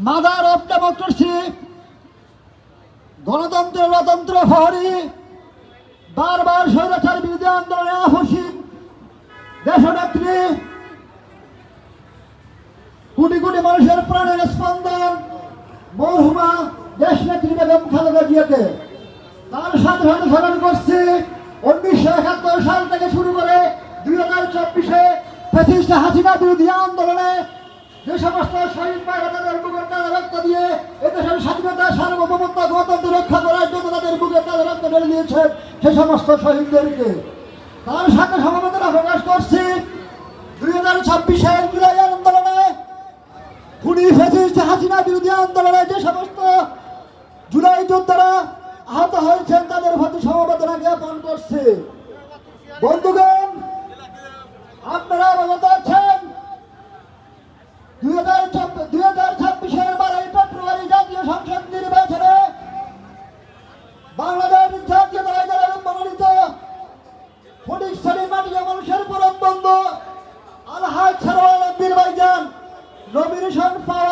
Mother of democracy, গণতন্ত্রের অতন্ত্র প্রহরী, বারবার স্বৈরাচার বিরোধী আন্দোলনে আপসীন দেশনেত্রী, কোটি কোটি মানুষের প্রাণের স্পন্দন মরহুমা দেশনেত্রী বেগম খালেদা জিয়াকে তার সাথে সাথে স্মরণ করছি 1971 সাল থেকে শুরু করে 2024-এ ফ্যাসিস্ট হাসিনা বিরোধী আন্দোলনে যে সমস্ত শহীদ ভাইরা তাদের বুকের তাদের রক্ত দিয়ে এদেশের স্বাধীনতা সার্বভৌমত্ব গণতন্ত্র রক্ষা করার জন্য তাদের বুকের তাদের রক্ত ঢেলে দিয়েছেন সেই সমস্ত শহীদদেরকে তার সাথে সমবেদনা প্রকাশ করছি 2026-এর জুলাই আন্দোলনে খুনি ফ্যাসিস্ট হাসিনা বিরোধী আন্দোলনে যে সমস্ত জুলাই যোদ্ধারা আহত হয়েছেন তাদের প্রতি সমবেদনা জ্ঞাপন করছে। বন্ধুগণ, আপনারা অবগত আছেন 2026-এর 12 ফেব্রুয়ারি জাতীয় সংসদ নির্বাচনে বাংলাদেশ জাতীয়তাবাদী দলের মনোনীত ফটিকছড়ির মাটিয়া মানুষের পরম বন্ধু আলহাজ সারোয়ার আলমগীর ভাইজান নমিনেশন পাওয়া